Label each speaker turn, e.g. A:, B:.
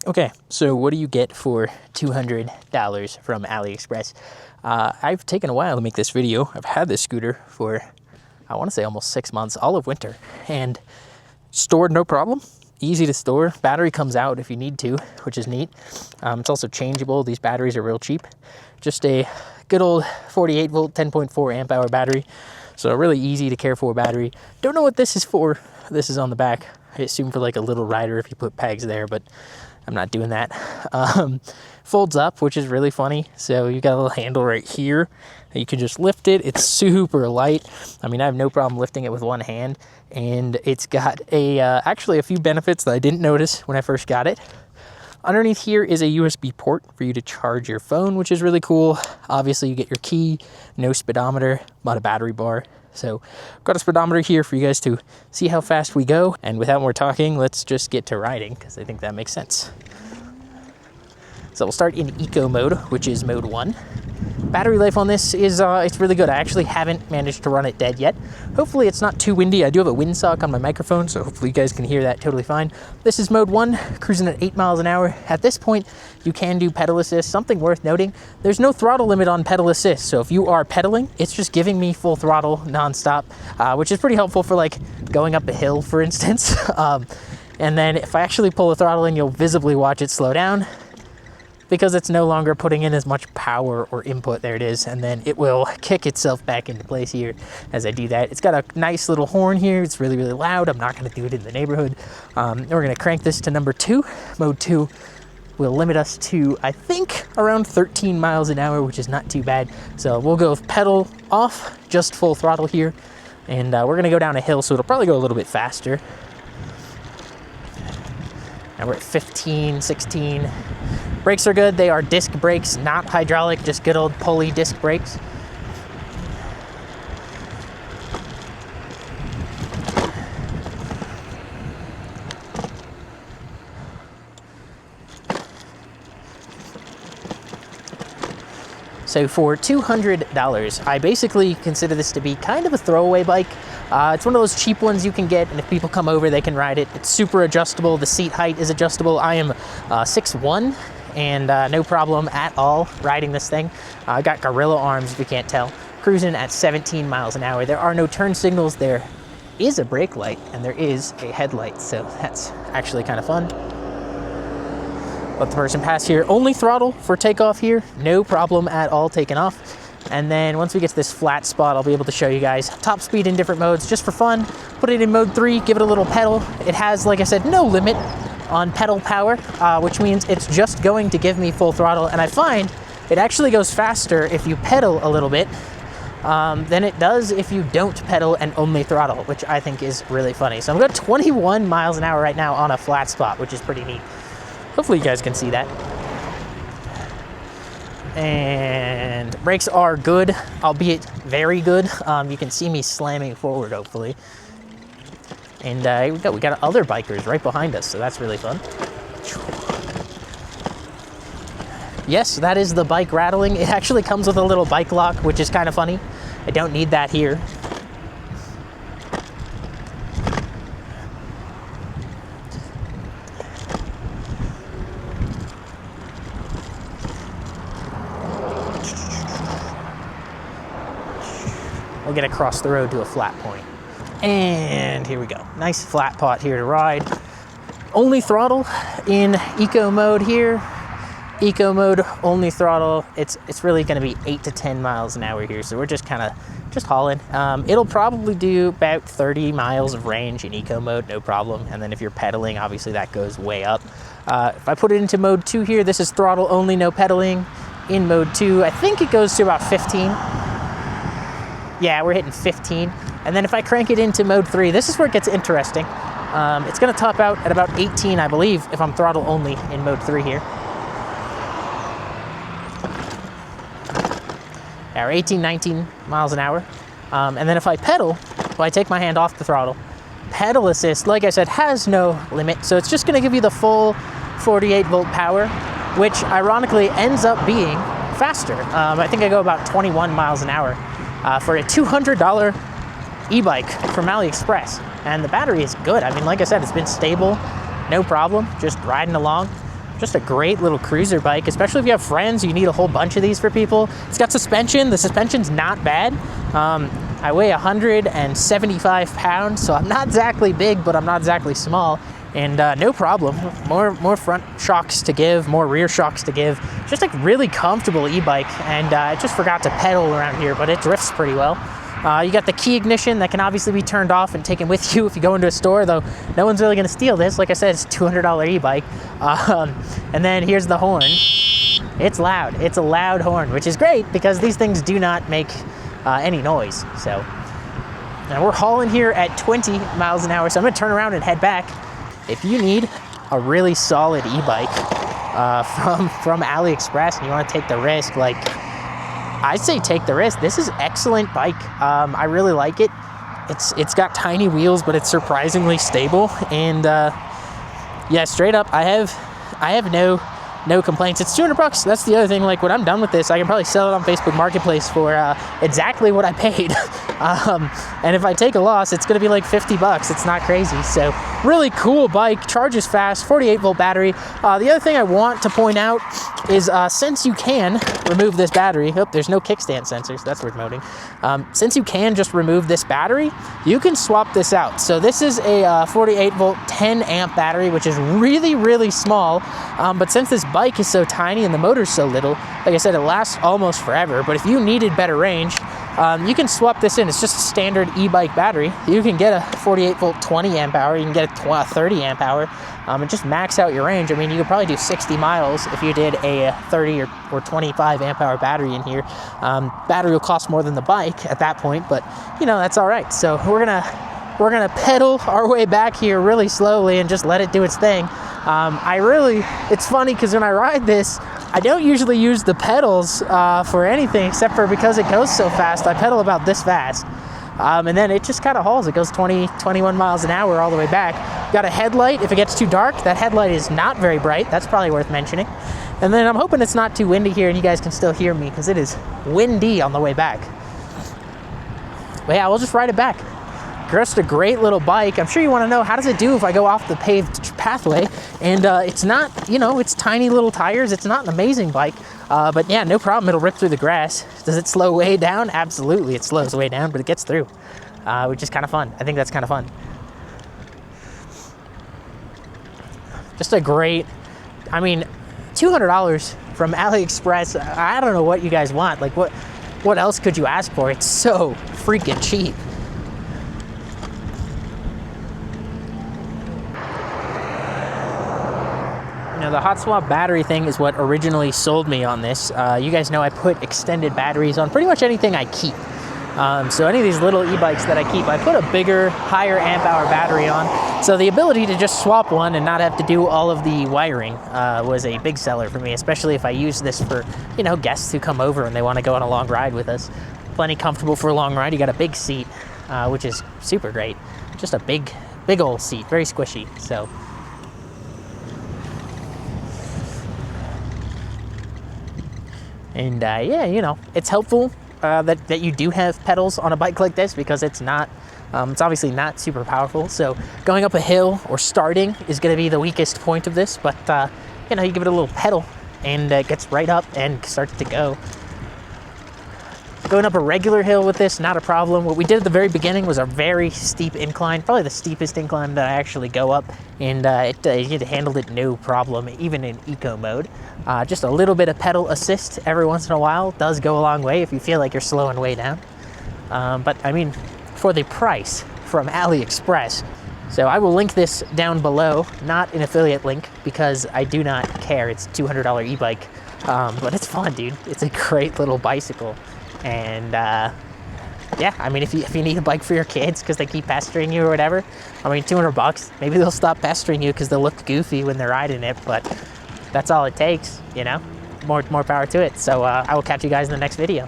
A: Okay, so what do you get for $200 from AliExpress? I've taken a while to make this video. I've had this scooter for, I want to say almost 6 months, all of winter, and stored no problem. Easy to store. Battery comes out if you need to, which is neat. It's also changeable. These batteries are real cheap. Just a good old 48 volt, 10.4 amp hour battery. So really easy to care for battery. Don't know what this is for. This is on the back. I assume for like a little rider if you put pegs there, but I'm not doing that. Folds up, which is really funny. So you got a little handle right here. You can just lift it. It's super light. I mean, I have no problem lifting it with one hand. And it's got actually a few benefits that I didn't notice when I first got it. Underneath here is a USB port for you to charge your phone, which is really cool. Obviously, you get your key, no speedometer, but a battery bar. So I've got a speedometer here for you guys to see how fast we go. And without more talking, let's just get to riding because I think that makes sense. So we'll start in eco mode, which is mode 1. Battery life on this is it's really good. I actually haven't managed to run it dead yet. Hopefully it's not too windy. I do have a windsock on my microphone, so hopefully you guys can hear that totally fine. This is mode 1, cruising at 8 miles an hour. At this point, you can do pedal assist. Something worth noting, there's no throttle limit on pedal assist. So if you are pedaling, it's just giving me full throttle nonstop, which is pretty helpful for like going up a hill, for instance. And then if I actually pull the throttle in, you'll visibly watch it slow down, because it's no longer putting in as much power or input. There it is. And then it will kick itself back into place here as I do that. It's got a nice little horn here. It's really, really loud. I'm not gonna do it in the neighborhood. We're gonna crank this to number 2. Mode 2 will limit us to, I think, around 13 miles an hour, which is not too bad. So we'll go with pedal off, just full throttle here. And we're gonna go down a hill, so it'll probably go a little bit faster. And we're at 15, 16. Brakes are good. They are disc brakes, not hydraulic, just good old pulley disc brakes. So for $200, I basically consider this to be kind of a throwaway bike. It's one of those cheap ones you can get, and if people come over, they can ride it. It's super adjustable. The seat height is adjustable. I am 6'1", and no problem at all riding this thing. I got gorilla arms, if you can't tell. Cruising at 17 miles an hour. There are no turn signals. There is a brake light, and there is a headlight, so that's actually kind of fun. Let the person pass here. Only throttle for takeoff here. No problem at all taking off. And then once we get to this flat spot, I'll be able to show you guys top speed in different modes just for fun. Put it in mode 3, give it a little pedal. It has, like I said, no limit on pedal power, which means it's just going to give me full throttle. And I find it actually goes faster if you pedal a little bit than it does if you don't pedal and only throttle, which I think is really funny. So I'm going 21 miles an hour right now on a flat spot, which is pretty neat. Hopefully you guys can see that. And brakes are good, albeit very good. You can see me slamming forward, hopefully. And we got other bikers right behind us, so that's really fun. Yes, that is the bike rattling. It actually comes with a little bike lock, which is kind of funny. I don't need that here. We'll get across the road to a flat point. And here we go. Nice flat pot here to ride. Only throttle in eco mode here. Eco mode, only throttle. It's really gonna be 8 to 10 miles an hour here. So we're just kind of hauling. It'll probably do about 30 miles of range in eco mode, no problem. And then if you're pedaling, obviously that goes way up. If I put it into mode 2 here, this is throttle only, no pedaling. In mode 2, I think it goes to about 15. Yeah, we're hitting 15. And then if I crank it into mode 3, this is where it gets interesting. It's gonna top out at about 18, I believe, if I'm throttle only in mode 3 here. Yeah, we're 18, 19 miles an hour. And then if I pedal, I take my hand off the throttle. Pedal assist, like I said, has no limit. So it's just gonna give you the full 48 volt power, which ironically ends up being faster. I think I go about 21 miles an hour. For a $200 e-bike from AliExpress. And the battery is good. I mean, like I said, it's been stable, no problem, just riding along. Just a great little cruiser bike, especially if you have friends. You need a whole bunch of these for people. It's got suspension. The suspension's not bad. I weigh 175 pounds, so I'm not exactly big, but I'm not exactly small. And no problem. More front shocks to give, more rear shocks to give. Just a really comfortable e-bike, and I just forgot to pedal around here, but it drifts pretty well. You got the key ignition that can obviously be turned off and taken with you if you go into a store, though no one's really going to steal this. Like I said, it's a $200 e-bike. And then here's the horn. It's loud. It's a loud horn, which is great because these things do not make any noise. So now we're hauling here at 20 miles an hour, so I'm going to turn around and head back. If you need a really solid e-bike from AliExpress and you want to take the risk, like, I say take the risk. This is excellent bike. I really like it. It's got tiny wheels, but it's surprisingly stable. And yeah, straight up, I have no complaints. It's 200 bucks. That's the other thing. Like, when I'm done with this, I can probably sell it on Facebook Marketplace for exactly what I paid. And if I take a loss, it's going to be like 50 bucks. It's not crazy. So really cool bike, charges fast, 48 volt battery. The other thing I want to point out is since you can remove this battery, there's no kickstand sensors. That's worth noting. Since you can just remove this battery, you can swap this out. So this is a 48 volt 10 amp battery, which is really, really small. But since this bike is so tiny and the motor's so little, like I said, it lasts almost forever. But if you needed better range, you can swap this in. It's just a standard e-bike battery. You can get a 48 volt 20 amp hour. You can get a 30 amp hour and just max out your range. I mean, you could probably do 60 miles if you did a 30 or 25 amp hour battery in here. Battery will cost more than the bike at that point, but you know, that's all right. So we're gonna pedal our way back here really slowly and just let it do its thing. It's funny because when I ride this, I don't usually use the pedals for anything except for because it goes so fast. I pedal about this fast. And then it just kind of hauls. It goes 21 miles an hour all the way back. Got a headlight. If it gets too dark, that headlight is not very bright. That's probably worth mentioning. And then I'm hoping it's not too windy here and you guys can still hear me because it is windy on the way back. But yeah, we'll just ride it back. Just a great little bike. I'm sure you want to know, how does it do if I go off the paved pathway? And it's not, you know, it's tiny little tires. It's not an amazing bike. But yeah, no problem. It'll rip through the grass. Does it slow way down? Absolutely, it slows way down, but it gets through, which is kind of fun. I think that's kind of fun. Just a great, I mean, $200 from AliExpress. I don't know what you guys want. Like, what else could you ask for? It's so freaking cheap. You know, the hot swap battery thing is what originally sold me on this. You guys know I put extended batteries on pretty much anything I keep. So any of these little e-bikes that I keep, I put a bigger, higher amp hour battery on. So the ability to just swap one and not have to do all of the wiring was a big seller for me, especially if I use this for, you know, guests who come over and they want to go on a long ride with us. Plenty comfortable for a long ride. You got a big seat, which is super great. Just a big old seat, very squishy. So. And yeah, you know, it's helpful that you do have pedals on a bike like this because it's not, it's obviously not super powerful. So going up a hill or starting is going to be the weakest point of this, but you know, you give it a little pedal and it gets right up and starts to go. Going up a regular hill with this, not a problem. What we did at the very beginning was a very steep incline, probably the steepest incline that I actually go up, and it handled it no problem, even in eco mode. Just a little bit of pedal assist every once in a while does go a long way if you feel like you're slowing way down. But I mean, for the price from AliExpress. So I will link this down below, not an affiliate link because I do not care. It's a $200 e-bike, but it's fun, dude. It's a great little bicycle. And yeah, I mean, if you need a bike for your kids because they keep pestering you or whatever, I mean, 200 bucks, maybe they'll stop pestering you because they'll look goofy when they're riding it, but that's all it takes, you know? More power to it. So I will catch you guys in the next video.